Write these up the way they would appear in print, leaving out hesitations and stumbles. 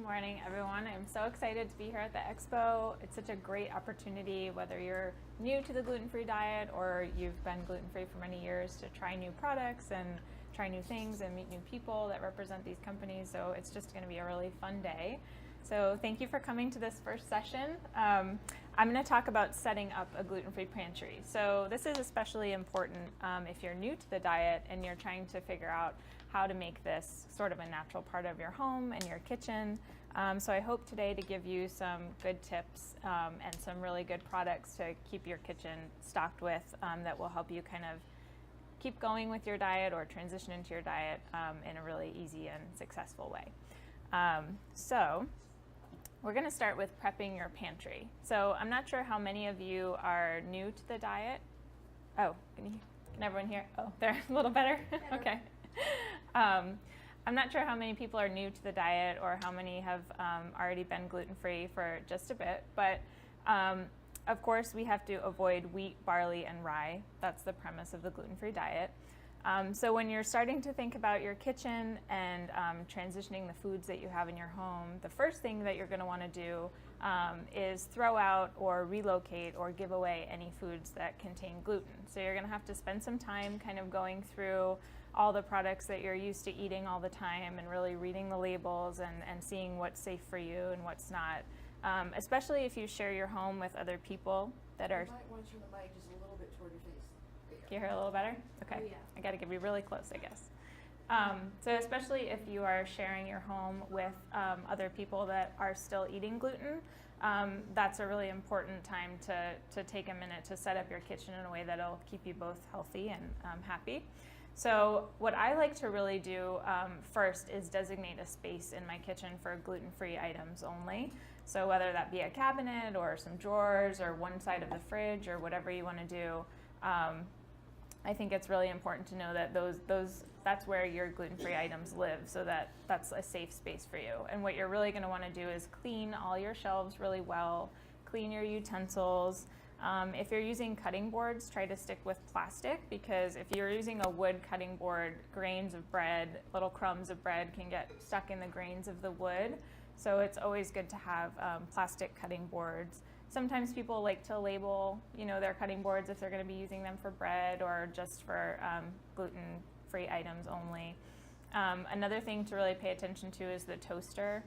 Good morning, everyone. I'm so excited to be here at the expo. It's such a great opportunity, whether you're new to the gluten-free diet or you've been gluten-free for many years, to try new products and try new things and meet new people that represent these companies. So it's just going to be a really fun day. So thank you for coming to this first session. I'm going to talk about setting up a gluten-free pantry. So this is especially important if you're new to the diet and you're trying to figure out how to make this sort of a natural part of your home and your kitchen. So I hope today to give you some good tips and some really good products to keep your kitchen stocked with that will help you kind of keep going with your diet or transition into your diet in a really easy and successful way. So we're going to start with prepping your pantry. So I'm not sure how many of you are new to the diet. Oh, can everyone hear? Oh, they're a little better? Okay. I'm not sure how many people are new to the diet or how many have already been gluten-free for just a bit, but of course we have to avoid wheat, barley, and rye. That's the premise of the gluten-free diet. So when you're starting to think about your kitchen and transitioning the foods that you have in your home, the first thing that you're going to want to do is throw out or relocate or give away any foods that contain gluten. So you're going to have to spend some time kind of going through all the products that you're used to eating all the time and really reading the labels and seeing what's safe for you and what's not, especially if you share your home with other people that are... You might want to turn the mic just a little bit toward your face. Can you hear a little better? Okay. Oh, yeah. I got to get you really close, I guess. So especially if you are sharing your home with other people that are still eating gluten, that's a really important time to take a minute to set up your kitchen in a way that'll keep you both healthy and happy. So what I like to really do first is designate a space in my kitchen for gluten-free items only. So whether that be a cabinet or some drawers or one side of the fridge or whatever you want to do, I think it's really important to know that that's where your gluten-free items live, so that's a safe space for you. And what you're really going to want to do is clean all your shelves really well, clean your utensils. If you're using cutting boards, try to stick with plastic, because if you're using a wood cutting board, grains of bread, little crumbs of bread can get stuck in the grains of the wood. So it's always good to have plastic cutting boards. Sometimes people like to label, their cutting boards if they're going to be using them for bread or just for gluten-free items only. Another thing to really pay attention to is the toaster.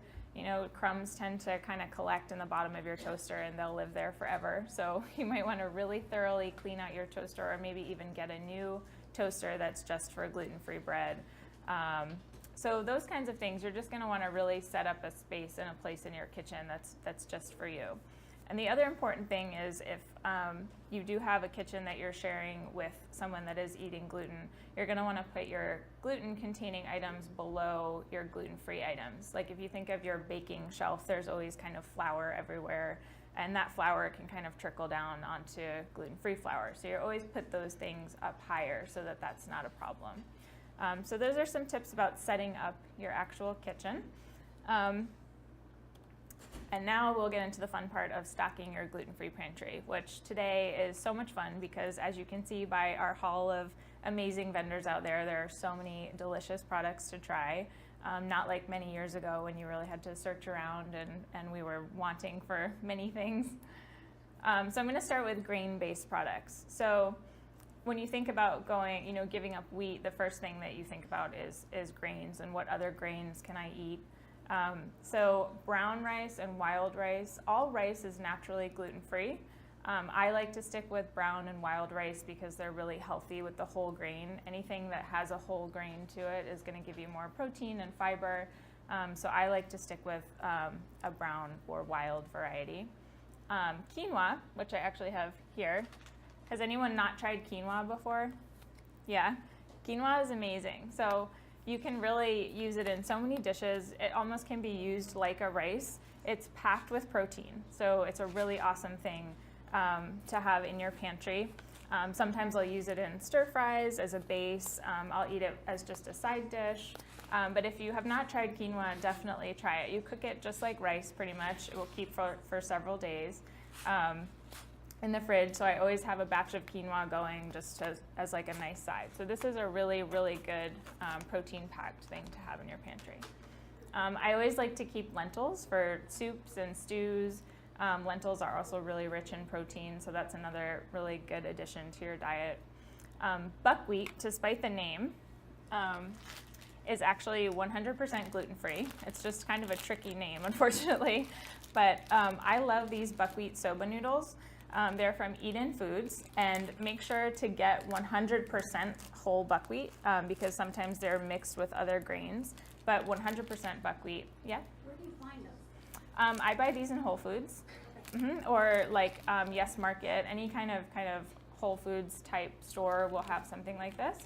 Crumbs tend to kind of collect in the bottom of your toaster and they'll live there forever. So you might want to really thoroughly clean out your toaster, or maybe even get a new toaster that's just for gluten-free bread. So those kinds of things, you're just going to want to really set up a space and a place in your kitchen that's just for you. And the other important thing is if you do have a kitchen that you're sharing with someone that is eating gluten, you're going to want to put your gluten-containing items below your gluten-free items. Like if you think of your baking shelf, there's always kind of flour everywhere, and that flour can kind of trickle down onto gluten-free flour. So you always put those things up higher so that that's not a problem. So those are some tips about setting up your actual kitchen. And now we'll get into the fun part of stocking your gluten-free pantry, which today is so much fun because, as you can see by our haul of amazing vendors out there, there are so many delicious products to try. Not like many years ago when you really had to search around and we were wanting for many things. So I'm going to start with grain-based products. So when you think about giving up wheat, the first thing that you think about is grains and what other grains can I eat. So brown rice and wild rice, all rice is naturally gluten-free. I like to stick with brown and wild rice because they're really healthy with the whole grain. Anything that has a whole grain to it is going to give you more protein and fiber. So I like to stick with a brown or wild variety. Quinoa, which I actually have here. Has anyone not tried quinoa before? Yeah, quinoa is amazing. So you can really use it in so many dishes. It almost can be used like a rice. It's packed with protein, so it's a really awesome thing to have in your pantry. Sometimes I'll use it in stir fries as a base. I'll eat it as just a side dish. But if you have not tried quinoa, definitely try it. You cook it just like rice pretty much. It will keep for several days in the fridge, so I always have a batch of quinoa going just as like a nice side. So this is a really, really good protein-packed thing to have in your pantry. I always like to keep lentils for soups and stews. Lentils are also really rich in protein, so that's another really good addition to your diet. Buckwheat, despite the name, is actually 100% gluten-free. It's just kind of a tricky name, unfortunately. But I love these buckwheat soba noodles. They're from Eden Foods, and make sure to get 100% whole buckwheat because sometimes they're mixed with other grains. But 100% buckwheat, yeah? Where do you find those? I buy these in Whole Foods, or like Yes Market, any kind of Whole Foods type store will have something like this.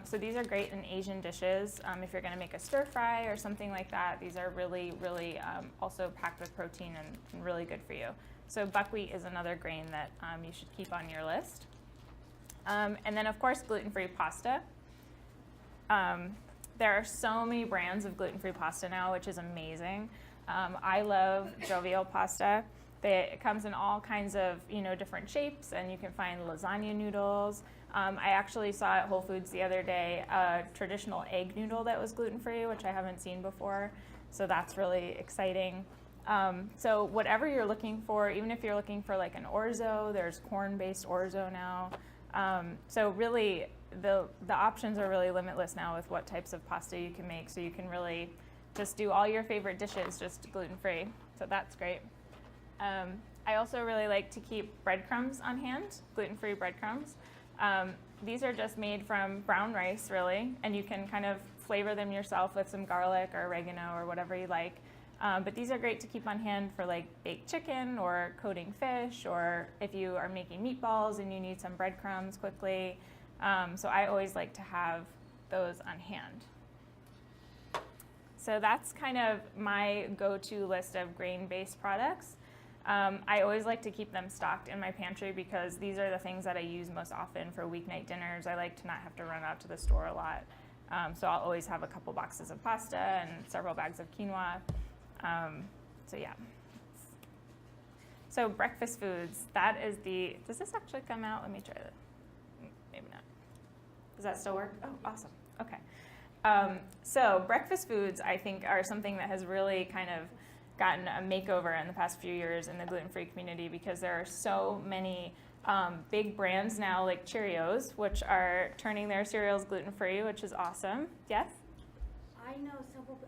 So these are great in Asian dishes. If you're going to make a stir fry or something like that, these are really, really also packed with protein and really good for you. So buckwheat is another grain that you should keep on your list. And then, of course, gluten-free pasta. There are so many brands of gluten-free pasta now, which is amazing. I love Jovial pasta. It comes in all kinds of different shapes, and you can find lasagna noodles. I actually saw at Whole Foods the other day a traditional egg noodle that was gluten-free, which I haven't seen before. So that's really exciting. So whatever you're looking for, even if you're looking for like an orzo, there's corn-based orzo now. So really, the options are really limitless now with what types of pasta you can make. So you can really just do all your favorite dishes just gluten-free. So that's great. I also really like to keep breadcrumbs on hand, gluten-free breadcrumbs. These are just made from brown rice, really, and you can kind of flavor them yourself with some garlic or oregano or whatever you like. But these are great to keep on hand for like baked chicken or coating fish, or if you are making meatballs and you need some breadcrumbs quickly. So I always like to have those on hand. So that's kind of my go-to list of grain-based products. I always like to keep them stocked in my pantry because these are the things that I use most often for weeknight dinners. I like to not have to run out to the store a lot. So I'll always have a couple boxes of pasta and several bags of quinoa. So yeah. So breakfast foods, that is does this actually come out? Let me try that. Maybe not. Does that still work? Oh, awesome. Okay. So breakfast foods, I think, are something that has really kind of gotten a makeover in the past few years in the gluten-free community because there are so many big brands now like Cheerios, which are turning their cereals gluten-free, which is awesome. Yes? I know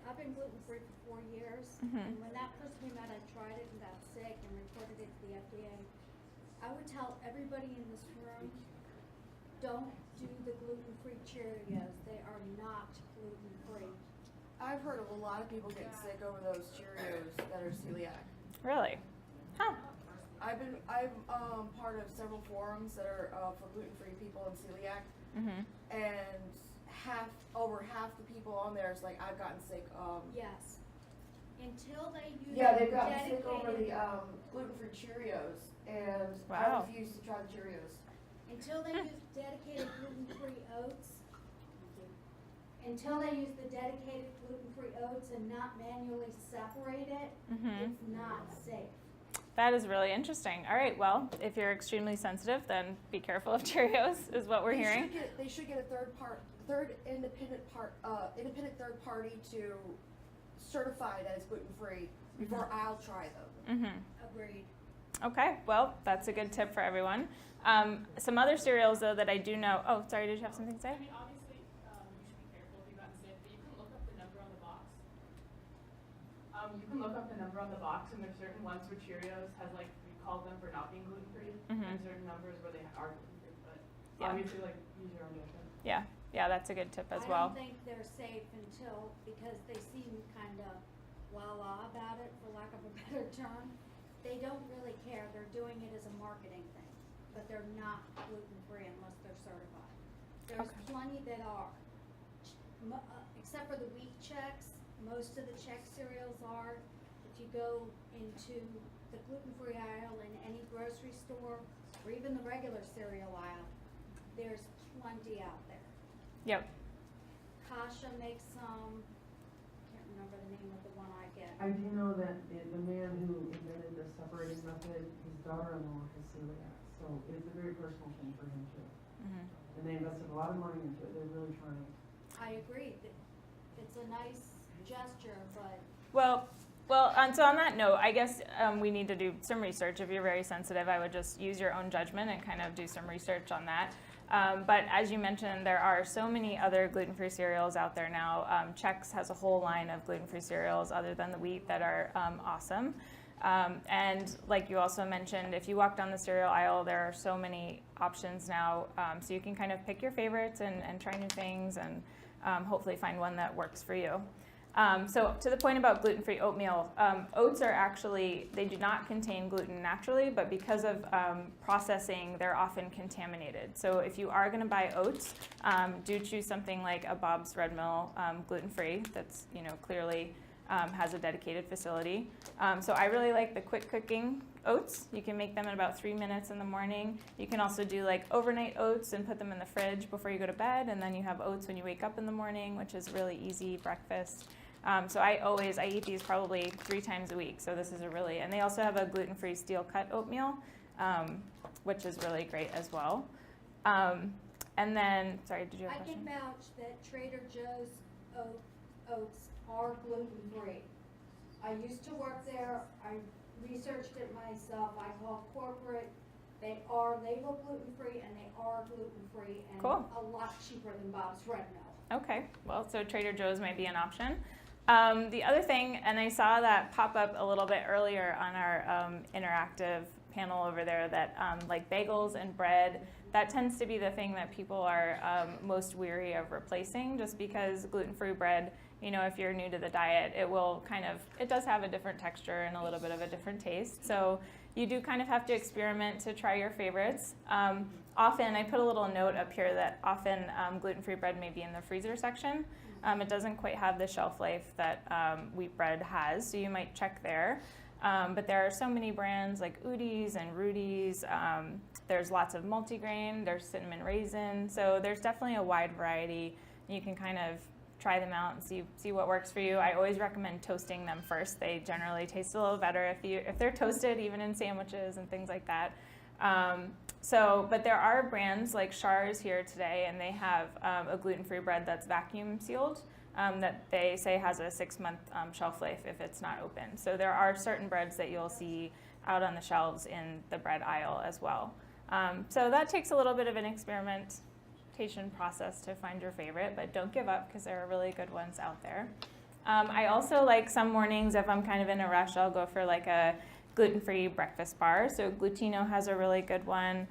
I've been gluten-free for 4 years, and when that first came out, I tried it and got sick and reported it to the FDA. I would tell everybody in this room, don't do the gluten-free Cheerios. They are not gluten-free. I've heard of a lot of people getting sick over those Cheerios that are celiac. Really? Huh. I'm part of several forums that are for gluten-free people and celiac, and over half the people on there is like, I've gotten sick. Yes. Until they use They've gotten sick over the gluten-free Cheerios, and I refuse to try the Cheerios. Until they use dedicated gluten-free oats. Until they use the dedicated gluten-free oats and not manually separate it, it's not safe. That is really interesting. All right, well, if you're extremely sensitive, then be careful of Cheerios, is what we're hearing. They should get a independent third party to certify that it's gluten-free before I'll try them. Agreed. Okay, well, that's a good tip for everyone. Some other cereals, though, that I do know. Oh, sorry, did you have something to say? I mean, obviously, you should be careful if you've gotten sick, but you can look up the number on the box. You can look up the number on the box, and there's certain ones for Cheerios has like we call them for not being gluten-free, and certain numbers where they are gluten-free. But obviously, like use your own judgment. Yeah, that's a good tip as well. I don't think they're safe because they seem kind of la-la about it, for lack of a better term. They don't really care. They're doing it as a marketing thing, but they're not gluten-free unless they're certified. There's plenty that are, except for the wheat checks. Most of the Chex cereals are. If you go into the gluten-free aisle in any grocery store, or even the regular cereal aisle, there's plenty out there. Yep. Kasha makes some. Can't remember the name of the one I get. I do know that the man who invented the separating method, his daughter-in-law has celiac, so it's a very personal thing for him too. And they invested a lot of money into it. They're really trying. I agree. It's a nice gesture, but Well, so on that note, I guess we need to do some research. If you're very sensitive, I would just use your own judgment and kind of do some research on that. But as you mentioned, there are so many other gluten-free cereals out there now. Chex has a whole line of gluten-free cereals other than the wheat that are awesome. And like you also mentioned, if you walk down the cereal aisle, there are so many options now. So you can kind of pick your favorites and try new things and hopefully find one that works for you. So to the point about gluten-free oatmeal, oats are actually, they do not contain gluten naturally, but because of processing, they're often contaminated. So if you are going to buy oats, do choose something like a Bob's Red Mill gluten-free that's, clearly has a dedicated facility. So I really like the quick cooking oats. You can make them in about 3 minutes in the morning. You can also do like overnight oats and put them in the fridge before you go to bed, and then you have oats when you wake up in the morning, which is a really easy breakfast. So I eat these probably 3 times a week. So this is and they also have a gluten-free steel cut oatmeal, which is really great as well. And then, sorry, did you have a I question? can vouch that Trader Joe's oats are gluten-free. I used to work there, I researched it myself, I called corporate, they are labeled gluten-free and they are gluten-free and Cool. a lot cheaper than Bob's Red Mill. Okay, well, so Trader Joe's might be an option. The other thing, and I saw that pop up a little bit earlier on our interactive panel over there, that like bagels and bread, that tends to be the thing that people are most weary of replacing, just because gluten-free bread, if you're new to the diet, it does have a different texture and a little bit of a different taste. So you do kind of have to experiment to try your favorites. Often, I put a little note up here that often gluten-free bread may be in the freezer section. It doesn't quite have the shelf life that wheat bread has, so you might check there. But there are so many brands like Udi's and Rudi's. There's lots of multigrain. There's cinnamon raisin. So there's definitely a wide variety. You can kind of try them out and see what works for you. I always recommend toasting them first. They generally taste a little better if they're toasted, even in sandwiches and things like that. But there are brands like Char's here today, and they have a gluten-free bread that's vacuum sealed that they say has a 6-month shelf life if it's not open. So there are certain breads that you'll see out on the shelves in the bread aisle as well. So that takes a little bit of an experimentation process to find your favorite, but don't give up because there are really good ones out there. I also like some mornings, if I'm kind of in a rush, I'll go for like a gluten-free breakfast bar. So Glutino has a really good one.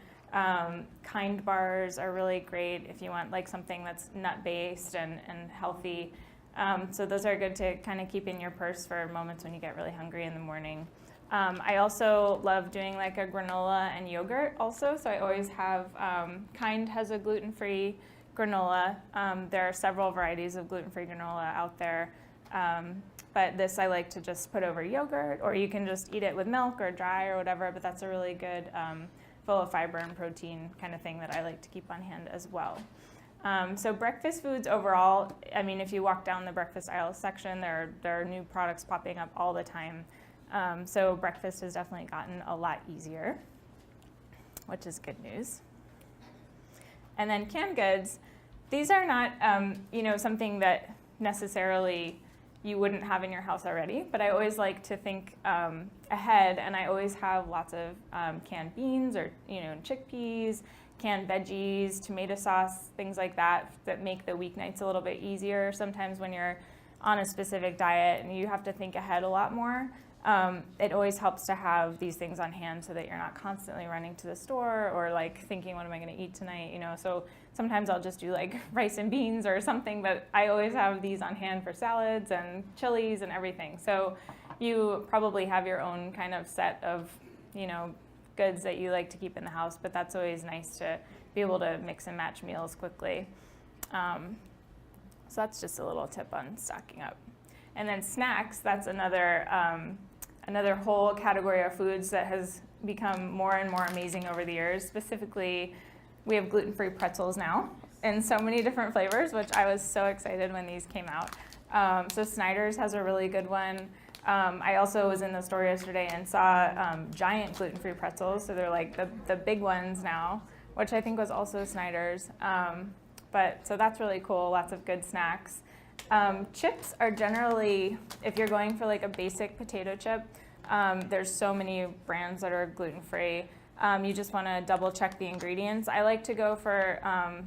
Kind bars are really great if you want like something that's nut-based and healthy. So those are good to kind of keep in your purse for moments when you get really hungry in the morning. I also love doing like a granola and yogurt also. So I always have, Kind has a gluten-free granola. There are several varieties of gluten-free granola out there. But this I like to just put over yogurt, or you can just eat it with milk or dry or whatever, but that's a really good full of fiber and protein kind of thing that I like to keep on hand as well. So breakfast foods overall, I mean, if you walk down the breakfast aisle section, there are new products popping up all the time. So breakfast has definitely gotten a lot easier, which is good news. And then canned goods, these are not, something that necessarily you wouldn't have in your house already, but I always like to think ahead, and I always have lots of canned beans or chickpeas, canned veggies, tomato sauce, things like that make the weeknights a little bit easier. Sometimes when you're on a specific diet and you have to think ahead a lot more, it always helps to have these things on hand so that you're not constantly running to the store or like thinking, what am I going to eat tonight? So sometimes I'll just do like rice and beans or something, but I always have these on hand for salads and chilies and everything. So you probably have your own kind of set of, goods that you like to keep in the house, but that's always nice to be able to mix and match meals quickly. So that's just a little tip on stocking up. And then snacks, that's another whole category of foods that has become more and more amazing over the years. Specifically, we have gluten-free pretzels now in so many different flavors, which I was so excited when these came out. So Snyder's has a really good one. I also was in the store yesterday and saw giant gluten-free pretzels. So they're like the big ones now, which I think was also Snyder's. So that's really cool, lots of good snacks. Chips are generally, if you're going for like a basic potato chip, there's so many brands that are gluten-free. You just want to double check the ingredients. I like to go for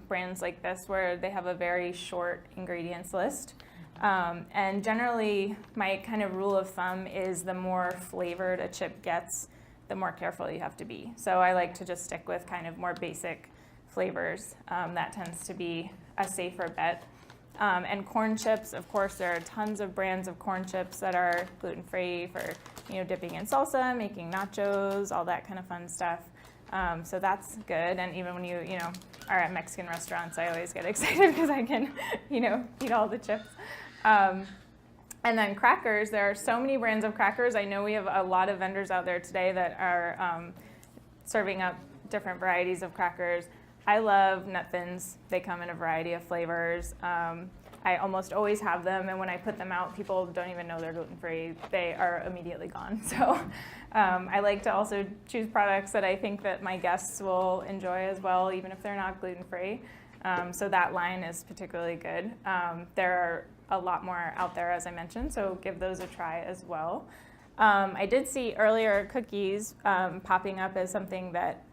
brands like this where they have a very short ingredients list. And generally, my kind of rule of thumb is the more flavored a chip gets, the more careful you have to be. So I like to just stick with kind of more basic flavors. That tends to be a safer bet. And corn chips, of course, there are tons of brands of corn chips that are gluten-free for, dipping in salsa, making nachos, all that kind of fun stuff. So that's good. And even when you are at Mexican restaurants, I always get excited because I can, eat all the chips. And then crackers, there are so many brands of crackers. I know we have a lot of vendors out there today that are serving up different varieties of crackers. I love nut thins. They come in a variety of flavors. I almost always have them, and when I put them out, people don't even know they're gluten-free. They are immediately gone. So I like to also choose products that I think that my guests will enjoy as well, even if they're not gluten-free. So that line is particularly good. There are a lot more out there, as I mentioned, so give those a try as well. I did see earlier cookies popping up as something that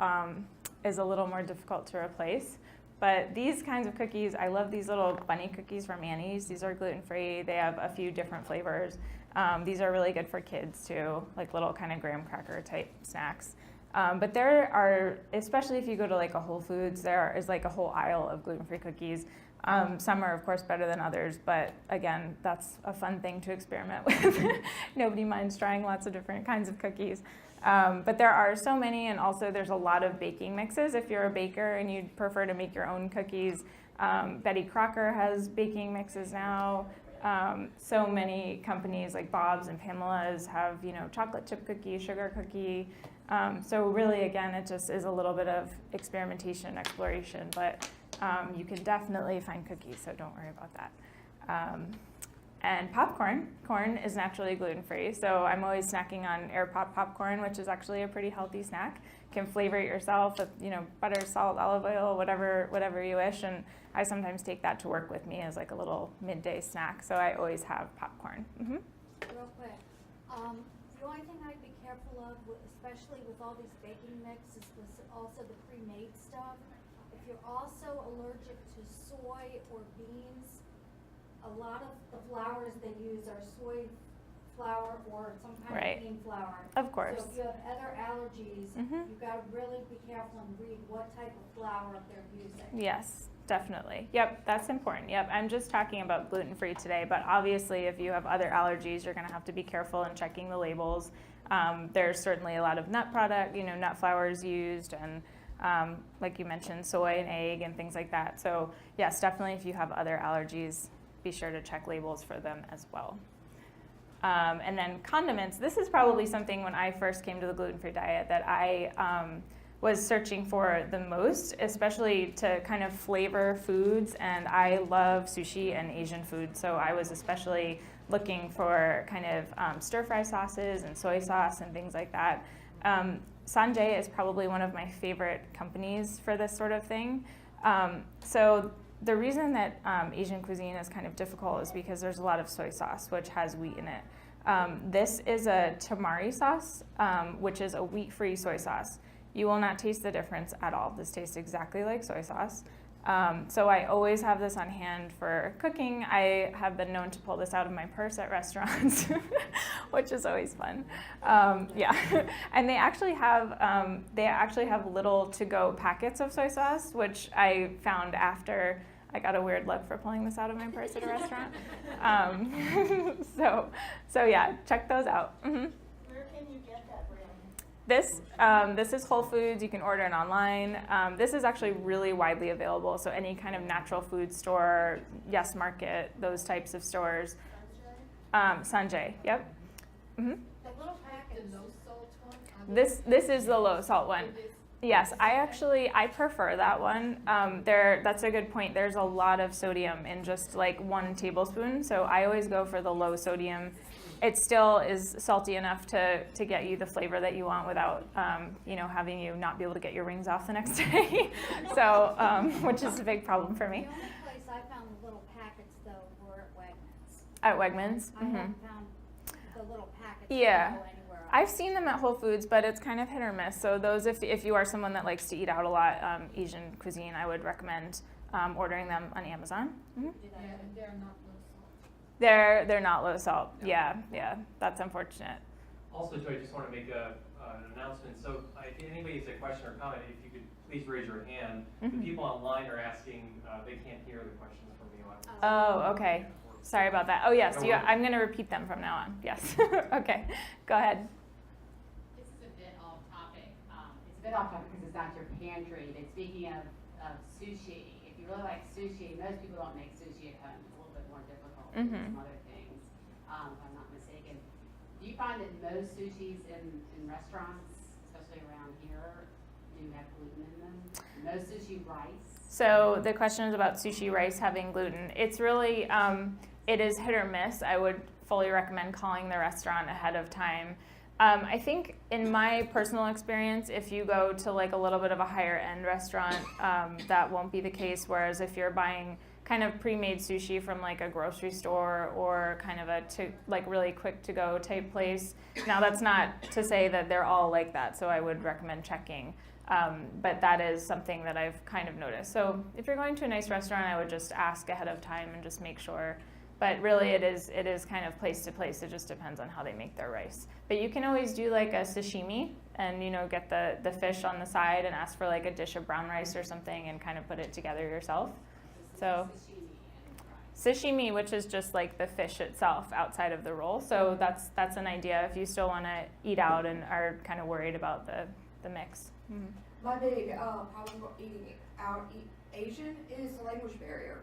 is a little more difficult to replace. But these kinds of cookies, I love these little bunny cookies from Annie's. These are gluten-free. They have a few different flavors. These are really good for kids too, like little kind of graham cracker type snacks. But there are, especially if you go to like a Whole Foods, there is like a whole aisle of gluten-free cookies. Some are of course better than others, but again, that's a fun thing to experiment with. Nobody minds trying lots of different kinds of cookies. But there are so many, and also there's a lot of baking mixes. If you're a baker and you'd prefer to make your own cookies, Betty Crocker has baking mixes now. So many companies like Bob's and Pamela's have, chocolate chip cookie, sugar cookie. So really, again, it just is a little bit of experimentation, exploration, but you can definitely find cookies, so don't worry about that. And corn is naturally gluten-free, so I'm always snacking on air pop popcorn, which is actually a pretty healthy snack. You can flavor it yourself with, butter, salt, olive oil, whatever you wish, and I sometimes take that to work with me as like a little midday snack, so I always have popcorn. Mm-hmm. Real quick, the only thing I'd be careful of, especially with all these baking mixes, was also the pre-made stuff. If you're also allergic to soy or beans, a lot of the flours they use are soy flour or some kind of bean flour. Of course. So if you have other allergies, you've got to really be careful and read what type of flour they're using. Yes, definitely. Yep, that's important. Yep, I'm just talking about gluten-free today, but obviously if you have other allergies, you're going to have to be careful in checking the labels. There's certainly a lot of nut product, nut flours used, and like you mentioned, soy and egg and things like that. So yes, definitely if you have other allergies, be sure to check labels for them as well. And then condiments. This is probably something when I first came to the gluten-free diet that I was searching for the most, especially to kind of flavor foods. And I love sushi and Asian food, so I was especially looking for kind of stir-fry sauces and soy sauce and things like that. Sanjay is probably one of my favorite companies for this sort of thing. So the reason that Asian cuisine is kind of difficult is because there's a lot of soy sauce, which has wheat in it. This is a tamari sauce, which is a wheat-free soy sauce. You will not taste the difference at all. This tastes exactly like soy sauce. So I always have this on hand for cooking. I have been known to pull this out of my purse at restaurants, which is always fun. Yeah, and they actually have little to-go packets of soy sauce, which I found after I got a weird look for pulling this out of my purse at a restaurant. So yeah, check those out. Mm-hmm. Where can you get that brand? This is Whole Foods. You can order it online. This is actually really widely available. So any kind of natural food store, Yes Market, those types of stores. Sanjay. Yep. Mm-hmm. The little packet, the no salt one? This is the low salt one. Yes, I prefer that one. That's a good point. There's a lot of sodium in just like 1 tablespoon, so I always go for the low sodium. It still is salty enough to get you the flavor that you want without, having you not be able to get your rings off the next day. So, which is a big problem for me. The only place I found the little packets though were at Wegmans. At Wegmans? I haven't found the little packets Yeah. that go anywhere else. I've seen them at Whole Foods, but it's kind of hit or miss. So those, if you are someone that likes to eat out a lot, Asian cuisine, I would recommend ordering them on Amazon. Do that. Yeah, and they're not low salt. They're not low salt. No. Yeah, that's unfortunate. Also, Joy, I just want to make an announcement. So if anybody has a question or comment, if you could please raise your hand. The people online are asking, they can't hear the questions from you. Oh, okay. Sorry about that. Oh, yes, I'm going to repeat them from now on. Yes. Okay, go ahead. This is a bit off topic. It's a bit off topic because it's not your pantry. But speaking of sushi, if you really like sushi, most people don't make sushi at home. It's a little bit more difficult than some other things, if I'm not mistaken. Do you find that most sushis in restaurants, especially around here, do have gluten in them? Most sushi rice? So the question is about sushi rice having gluten. It's really, it is hit or miss. I would fully recommend calling the restaurant ahead of time. I think in my personal experience, if you go to like a little bit of a higher end restaurant, that won't be the case. Whereas if you're buying kind of pre-made sushi from like a grocery store or kind of like really quick to go type place. Now that's not to say that they're all like that. So I would recommend checking. But that is something that I've kind of noticed. So if you're going to a nice restaurant, I would just ask ahead of time and just make sure. But really, it is kind of place to place. It just depends on how they make their rice. But you can always do like a sashimi and, get the fish on the side and ask for like a dish of brown rice or something and kind of put it together yourself. So sashimi, which is just like the fish itself outside of the roll. So that's an idea if you still want to eat out and are kind of worried about the mix. Mm-hmm. My big problem with eating out Asian is the language barrier.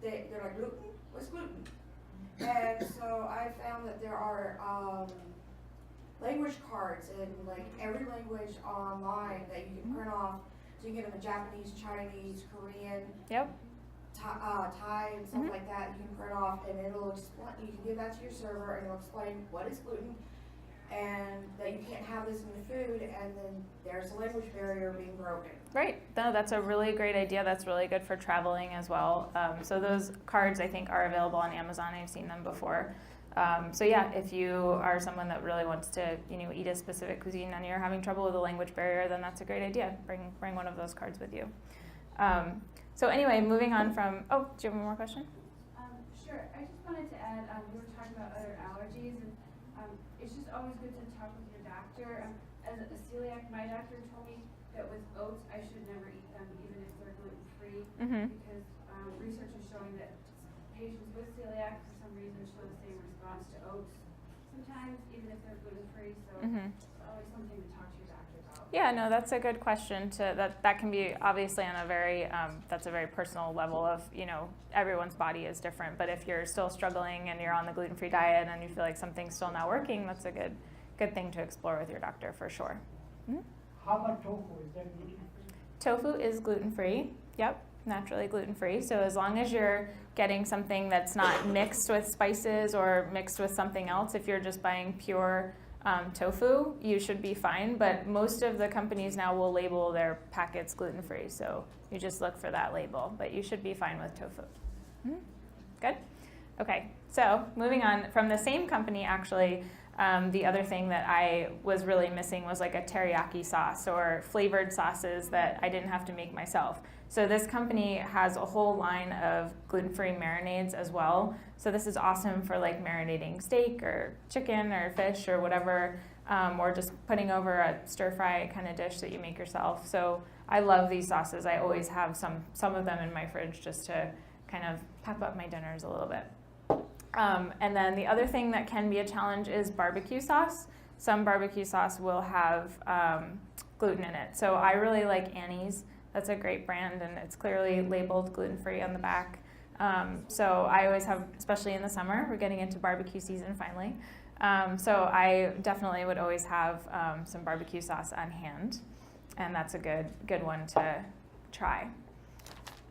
They're like, gluten? What's gluten? And so I found that there are language cards in like every language online that you can print off. So you can get them in Japanese, Chinese, Korean, Yep. Thai and stuff like that. You can print off and it'll explain. You can give that to your server and it'll explain what is gluten and that you can't have this in your food. And then there's a language barrier being broken. Right. No, that's a really great idea. That's really good for traveling as well. So those cards, I think, are available on Amazon. I've seen them before. So yeah, if you are someone that really wants to, eat a specific cuisine and you're having trouble with the language barrier, then that's a great idea. Bring one of those cards with you. So anyway, moving on from. Oh, do you have one more question? Sure. I just wanted to add. We were talking about other allergies, and it's just always good to talk with your doctor. As a celiac, my doctor told me that with oats, I should never eat them, even if they're gluten-free, because research is showing that patients with celiac, for some reason, show the same response to oats sometimes, even if they're gluten-free. So it's always something to talk to your doctor about. Yeah, no, that's a good question. That can be obviously on a very that's a very personal level of everyone's body is different. But if you're still struggling and you're on the gluten-free diet and you feel like something's still not working, that's a good thing to explore with your doctor for sure. How about tofu? Is that gluten-free? Tofu is gluten-free. Yep, naturally gluten-free. So as long as you're getting something that's not mixed with spices or mixed with something else, if you're just buying pure tofu, you should be fine. But most of the companies now will label their packets gluten-free. So you just look for that label. But you should be fine with tofu. Good? Okay, so moving on from the same company actually. The other thing that I was really missing was like a teriyaki sauce or flavored sauces that I didn't have to make myself. So this company has a whole line of gluten-free marinades as well. So this is awesome for like marinating steak or chicken or fish or whatever, or just putting over a stir-fry kind of dish that you make yourself. So I love these sauces. I always have some of them in my fridge just to kind of pep up my dinners a little bit. And then the other thing that can be a challenge is barbecue sauce. Some barbecue sauce will have gluten in it. So I really like Annie's. That's a great brand, and it's clearly labeled gluten-free on the back. So I always have, especially in the summer, we're getting into barbecue season finally. So I definitely would always have some barbecue sauce on hand, and that's a good one to try.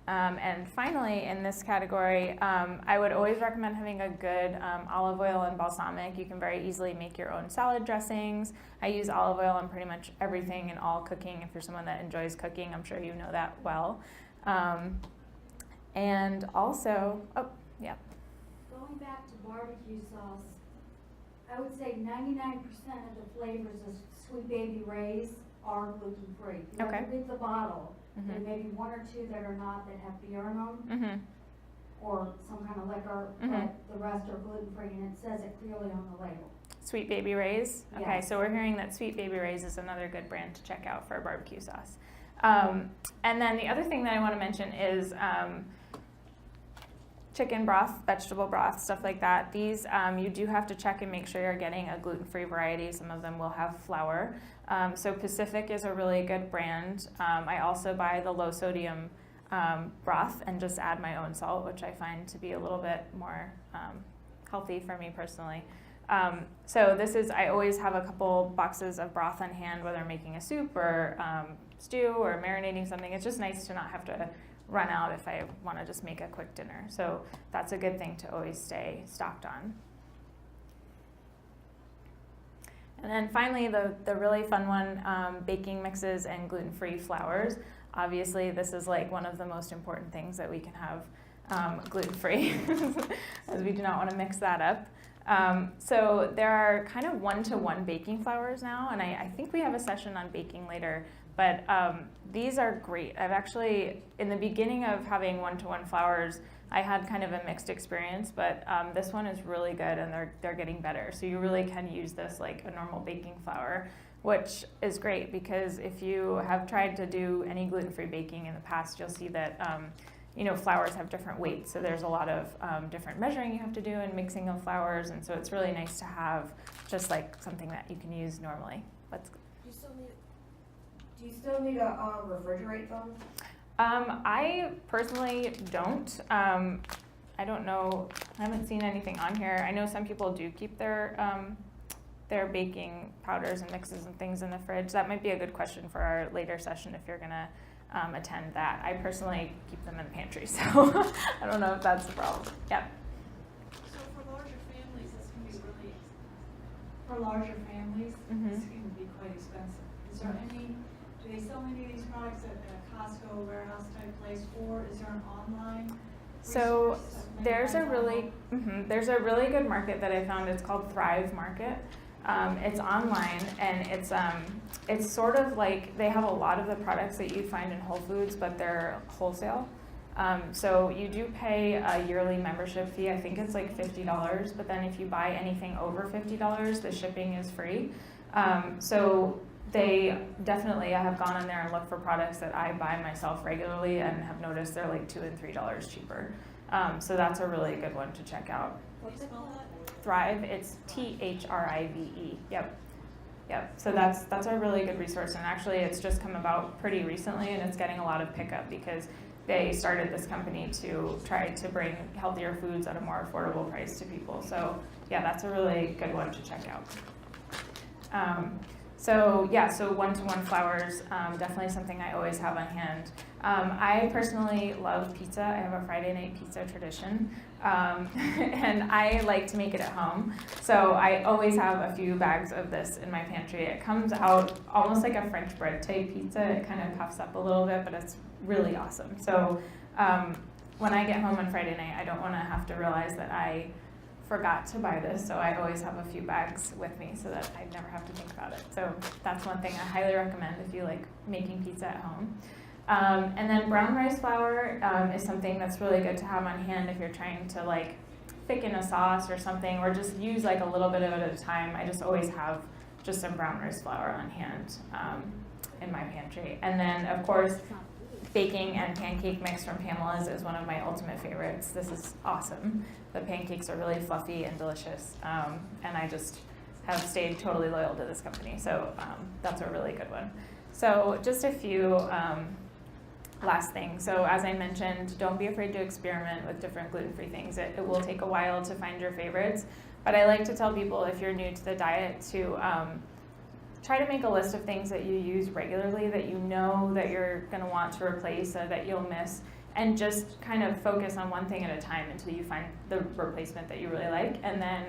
And finally, in this category, I would always recommend having a good olive oil and balsamic. You can very easily make your own salad dressings. I use olive oil on pretty much everything in all cooking. If you're someone that enjoys cooking, I'm sure you know that well. And also, Going going back to barbecue sauce, I would say 99% of the flavors of Sweet Baby Ray's are gluten-free. If you Okay. look at the bottle, there Mhm. may be one or two that are not, that have beer in them, Mhm. or some kind of liquor, Mhm. but the rest are gluten-free, and it says it clearly on the label. Sweet Baby Ray's. Okay, Yes. so we're hearing that Sweet Baby Ray's is another good brand to check out for barbecue sauce. And then the other thing that I want to mention is chicken broth, vegetable broth, stuff like that. These you do have to check and make sure you're getting a gluten-free variety. Some of them will have flour. So Pacific is a really good brand. I also buy the low sodium broth and just add my own salt, which I find to be a little bit more healthy for me personally. So this is, I always have a couple boxes of broth on hand, whether I'm making a soup or stew or marinating something. It's just nice to not have to run out if I want to just make a quick dinner. So that's a good thing to always stay stocked on. And then finally, the really fun one, baking mixes and gluten-free flours. Obviously, this is like one of the most important things that we can have gluten-free, as we do not want to mix that up. So there are kind of one-to-one baking flours now, and I think we have a session on baking later, but these are great. I've actually, in the beginning of having one-to-one flours, I had kind of a mixed experience, but this one is really good, and they're getting better. So you really can use this like a normal baking flour, which is great because if you have tried to do any gluten-free baking in the past, you'll see that flours have different weights, so there's a lot of different measuring you have to do and mixing of flours, and so it's really nice to have just like something that you can use normally. Do you still need to refrigerate them? I personally don't. I don't know. I haven't seen anything on here. I know some people do keep their baking powders and mixes and things in the fridge. That might be a good question for our later session if you're gonna attend that. I personally keep them in the pantry, so I don't know if that's the problem. Yeah. So for larger families, this can be really, for larger families, Mhm. this can be quite expensive. Is there do they sell any of these products at a Costco warehouse type place, or is there an online So resource that there's a maybe I really follow? there's a really good market that I found. It's called Thrive Market. It's online, and it's sort of like they have a lot of the products that you find in Whole Foods, but they're wholesale. So you do pay a yearly membership fee. I think it's like $50, but then if you buy anything over $50, the shipping is free. So they definitely, I have gone on there and looked for products that I buy myself regularly and have noticed they're like $2 and $3 cheaper. So that's a really good one to check out. Can you spell that? Thrive, it's THRIVE. Yep. So that's a really good resource, and actually it's just come about pretty recently, and it's getting a lot of pickup because they started this company to try to bring healthier foods at a more affordable price to people. So yeah, that's a really good one to check out. So one-to-one flours, definitely something I always have on hand. I personally love pizza. I have a Friday night pizza tradition, and I like to make it at home. So I always have a few bags of this in my pantry. It comes out almost like a French bread type pizza. It kind of puffs up a little bit, but it's really awesome. So when I get home on Friday night, I don't want to have to realize that I forgot to buy this, so I always have a few bags with me so that I never have to think about it. So that's one thing I highly recommend if you like making pizza at home. And then brown rice flour is something that's really good to have on hand if you're trying to like thicken a sauce or something, or just use like a little bit of it at a time. I just always have just some brown rice flour on hand in my pantry. And then of course, baking and pancake mix from Pamela's is one of my ultimate favorites. This is awesome. The pancakes are really fluffy and delicious, and I just have stayed totally loyal to this company, so that's a really good one. So just a few last things. So as I mentioned, don't be afraid to experiment with different gluten-free things. It will take a while to find your favorites, but I like to tell people if you're new to the diet to try to make a list of things that you use regularly that you know that you're going to want to replace or that you'll miss, and just kind of focus on one thing at a time until you find the replacement that you really like, and then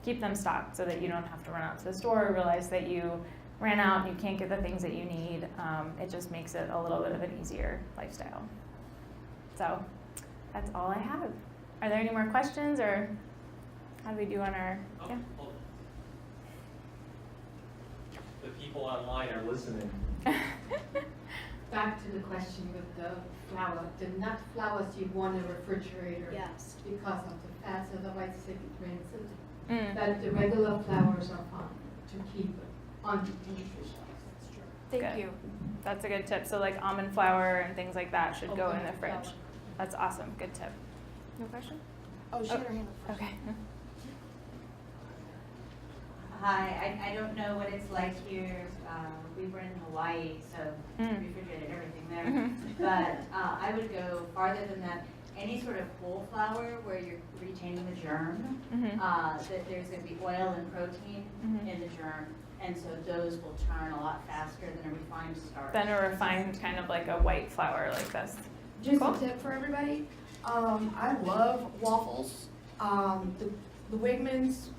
keep them stocked so that you don't have to run out to the store or realize that you ran out and you can't get the things that you need. It just makes it a little bit of an easier lifestyle. So that's all I have. Are there any more questions or How do we do on our, Oh, yeah? hold on. The people online are listening. Back to the question with the flour, the nut flours you want in a refrigerator. Yes. Because of the fats, otherwise it's rancid. Mm. But the regular flours are fine to keep on the pantry shelves. Thank Good. you. That's a good tip. So like almond flour and things like that should go in the Almond fridge. flour. That's awesome. Good tip. No question? Oh, she had her hand up first. Okay. Hi, I don't know what it's like here. We were in Hawaii, so Mm. refrigerated everything there. Mhm. But I would go farther than that. Any sort of whole flour where you're retaining the germ, Mhm. that there's going to be oil and protein Mhm. in the germ, and so those will turn a lot faster than a refined starch. Then a refined kind of like a white flour like this. Just Cool. a tip for everybody. I love waffles. The Wigman's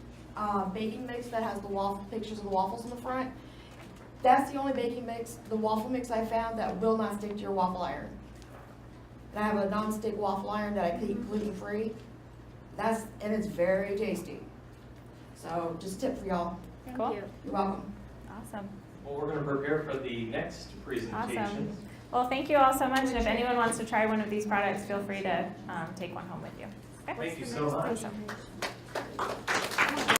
baking mix that has the waffle pictures of the waffles in the front. That's the only baking mix, the waffle mix I found that will not stick to your waffle iron. And I have a non-stick waffle iron that I keep gluten-free. And it's very tasty. So just a tip for y'all. Thank Cool. you. You're welcome. Awesome. Well, we're gonna prepare for the next presentation. Awesome. Well, thank you all so much. And if anyone wants to try one of these products, feel free to take one home with you. Okay? Thank you so much. Awesome.